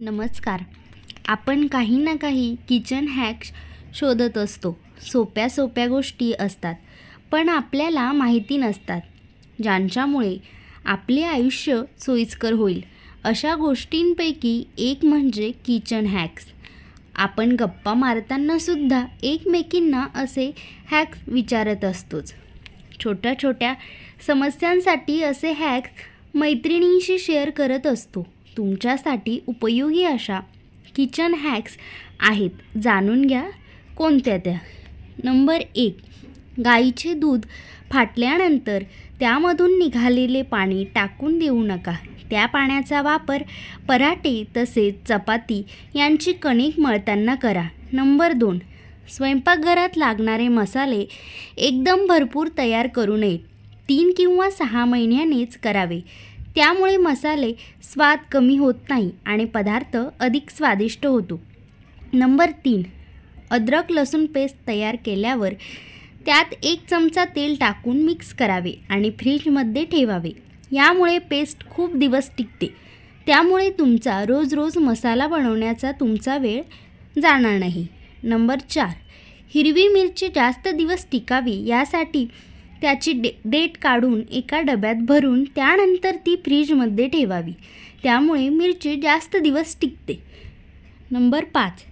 नमस्कार. आपण काही ना काही किचन हॅक्स शोधत असतो. सोप्या सोप्या गोष्टी असतात, पण आपल्याला माहिती नसतात, ज्यांच्यामुळे आपले आयुष्य सोयीस्कर होईल. अशा गोष्टींपैकी एक म्हणजे किचन हॅक्स. आपण गप्पा मारतानासुद्धा एकमेकींना असे हॅक्स विचारत असतोच. छोट्या छोट्या समस्यांसाठी असे हॅक्स मैत्रिणींशी शेअर करत असतो. तुमच्यासाठी उपयोगी अशा किचन हॅक्स आहेत, जाणून घ्या कोणत्या त्या. नंबर 1, गाईचे दूध फाटल्यानंतर त्यामधून निघालेले पाणी टाकून देऊ नका. त्या पाण्याचा वापर पराठे तसेच चपाती यांची कणिक मळताना करा. नंबर 2, स्वयंपाकघरात लागणारे मसाले एकदम भरपूर तयार करू नयेत. 3 किंवा 6 महिन्यांनीच करावे. त्यामुळे मसाले स्वाद कमी होत नाही आणि पदार्थ अधिक स्वादिष्ट होतो. नंबर 3, अद्रक लसूण पेस्ट तयार केल्यावर त्यात 1 चमचा तेल टाकून मिक्स करावे आणि फ्रीजमध्ये ठेवावे. यामुळे पेस्ट खूप दिवस टिकते. त्यामुळे तुमचा रोज रोज मसाला बनवण्याचा तुमचा वेळ जाणार नाही. नंबर 4, हिरवी मिरची जास्त दिवस टिकावी यासाठी त्याची डेट काढून एका डब्यात भरून त्यानंतर ती फ्रीजमध्ये ठेवावी. त्यामुळे मिरची जास्त दिवस टिकते. नंबर 5,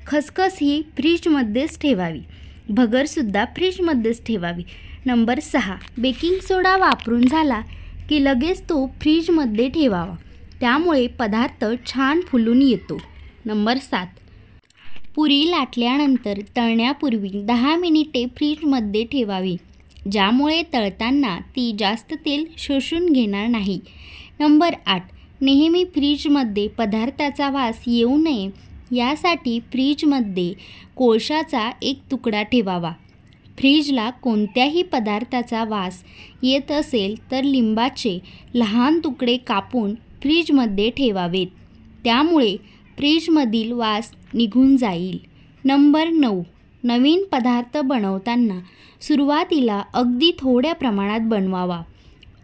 खसखस ही फ्रीजमध्येच ठेवावी. भगरसुद्धा फ्रीजमध्येच ठेवावी. नंबर 6, बेकिंग सोडा वापरून झाला की लगेच तो फ्रीजमध्ये ठेवावा. त्यामुळे पदार्थ छान फुलून येतो. नंबर 7, पुरी लाटल्यानंतर तळण्यापूर्वी 10 मिनिटे फ्रीजमध्ये ठेवावी, ज्यामुळे तळताना ती जास्त तेल शोषून घेणार नाही. नंबर 8, नेहमी फ्रीजमध्ये पदार्थाचा वास येऊ नये यासाठी फ्रीजमध्ये कोळशाचा 1 तुकडा ठेवावा. फ्रीजला कोणत्याही पदार्थाचा वास येत असेल तर लिंबाचे लहान तुकडे कापून फ्रीजमध्ये ठेवावेत. त्यामुळे फ्रीजमधील वास निघून जाईल. नंबर 9, नवीन पदार्थ बनवताना सुरुवातीला अगदी थोड्या प्रमाणात बनवावा.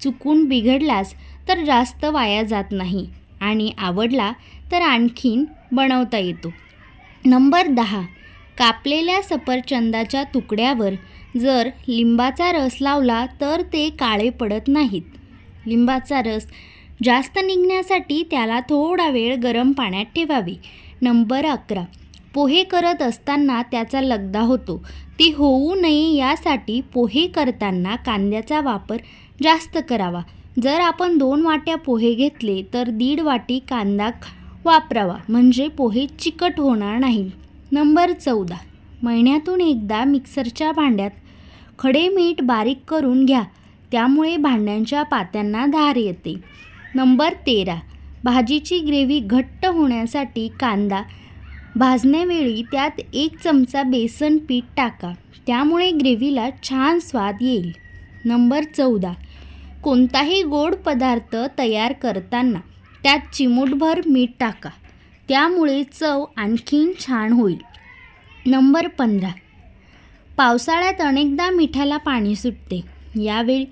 चुकून बिघडलाच तर जास्त वाया जात नाही आणि आवडला तर आणखीन बनवता येतो. नंबर 10, कापलेल्या सफरचंदाच्या तुकड्यावर जर लिंबाचा रस लावला तर ते काळे पडत नाहीत. लिंबाचा रस जास्त निघण्यासाठी त्याला थोडा वेळ गरम पाण्यात ठेवावे. नंबर 11, पोहे करत असताना त्याचा लगदा होतो. ते होऊ नये यासाठी पोहे करताना कांद्याचा वापर जास्त करावा. जर आपण 2 वाट्या पोहे घेतले तर 1.5 वाटी कांदा वापरावा, म्हणजे पोहे चिकट होणार नाहीत. नंबर 14, महिन्यातून एकदा मिक्सरच्या भांड्यात खडे मीठ बारीक करून घ्या. त्यामुळे भांड्यांच्या पात्यांना धार येते. नंबर 13, भाजीची ग्रेव्ही घट्ट होण्यासाठी कांदा भाजण्यावेळी त्यात 1 चमचा बेसन पीठ टाका. त्यामुळे ग्रेव्हीला छान स्वाद येईल. नंबर 14, कोणताही गोड पदार्थ तयार करताना त्यात चिमूटभर मीठ टाका. त्यामुळे चव आणखीन छान होईल. नंबर 15, पावसाळ्यात अनेकदा मिठाला पाणी सुटते. यावेळी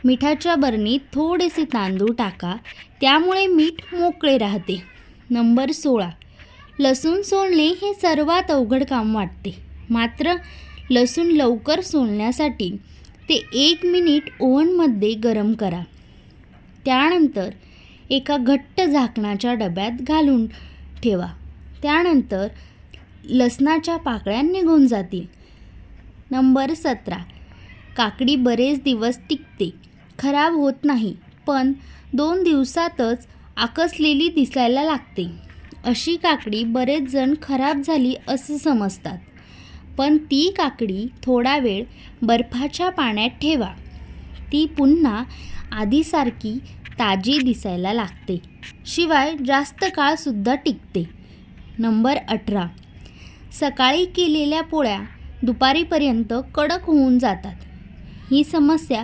मिठाच्या बरणीत थोडेसे तांदूळ टाका. त्यामुळे मीठ मोकळे राहते. नंबर 16, लसूण सोलणे हे सर्वात अवघड काम वाटते. मात्र लसूण लवकर सोलण्यासाठी ते 1 मिनिट ओव्हनमध्ये गरम करा. त्यानंतर एका घट्ट झाकणाच्या डब्यात घालून ठेवा. त्यानंतर लसणाच्या पाकळ्या निघून जातील. नंबर 17, काकडी बरेच दिवस टिकते, खराब होत नाही, पण 2 दिवसातच आकसलेली दिसायला लागते. अशी काकडी बरेच जण खराब झाली असं समजतात, पण ती काकडी थोडा वेळ बर्फाच्या पाण्यात ठेवा. ती पुन्हा आधीसारखी ताजी दिसायला लागते. शिवाय जास्त काळसुद्धा टिकते. नंबर 18, सकाळी केलेल्या पोळ्या दुपारीपर्यंत कडक होऊन जातात. ही समस्या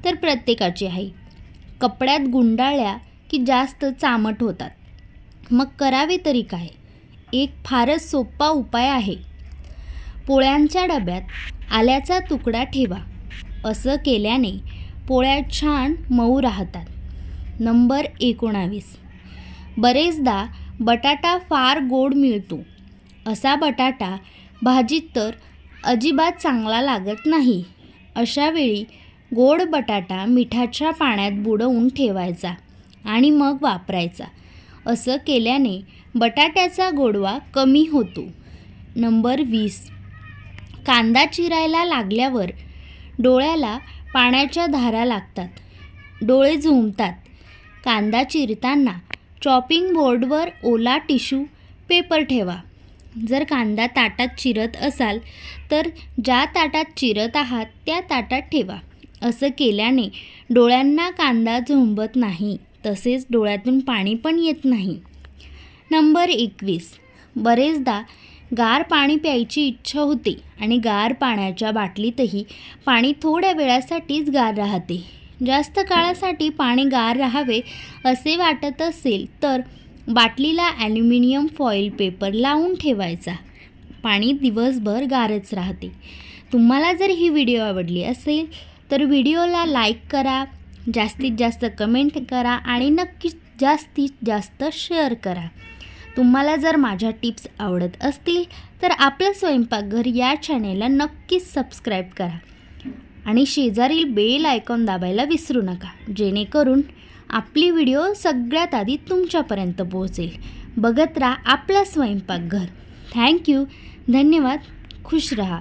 तर प्रत्येकाची आहे. कपड्यात गुंडाळल्या की जास्त चामट होतात. मग करावे तरी काय? एक फारच सोपा उपाय आहे. पोळ्यांच्या डब्यात आल्याचा तुकडा ठेवा. असं केल्याने पोळ्या छान मऊ राहतात. नंबर 19, बरेचदा बटाटा फार गोड मिळतो. असा बटाटा भाजीत तर अजिबात चांगला लागत नाही. अशा वेळी गोड बटाटा मिठाच्या पाण्यात बुडवून ठेवायचा आणि मग वापरायचा. असं केल्याने बटाट्याचा गोडवा कमी होतो. नंबर 20. कांदा चिरायला लागल्यावर डोळ्याला पाण्याच्या धारा लागतात. डोळे झोंबतात. कांदा चिरताना चॉपिंग बोर्डवर ओला टिश्यू पेपर ठेवा. जर कांदा ताटात चिरत असाल तर ज्या ताटात चिरत आहात त्या ताटात ठेवा. असं केल्याने डोळ्यांना कांदा झोंबत नाही, तसेच डोळ्यातून पाणी पण येत नाही. नंबर 21. बरेचदा गार पाणी प्यायची इच्छा होते आणि गार पाण्याच्या बाटलीतही पाणी थोड्या वेळासाठीच गार राहते. जास्त काळासाठी पाणी गार राहावे असे वाटत असेल तर बाटलीला ॲल्युमिनियम फॉईल पेपर लावून ठेवायचा. पाणी दिवसभर गारच राहते. तुम्हाला जर ही व्हिडिओ आवडली असेल तर व्हिडिओला लाईक करा, जास्तीत जास्त कमेंट करा आणि नक्कीच जास्तीत जास्त शेअर करा. तुम्हाला जर माझ्या टिप्स आवडत असतील तर आपलं स्वयंपाकघर या चॅनेलला नक्कीच सबस्क्राईब करा आणि शेजारील बेल आयकॉन दाबायला विसरू नका, जेणेकरून आपली व्हिडिओ सगळ्यात आधी तुमच्यापर्यंत पोहोचेल. बघत राहा आपलं स्वयंपाकघर. थँक्यू. धन्यवाद. खुश रहा.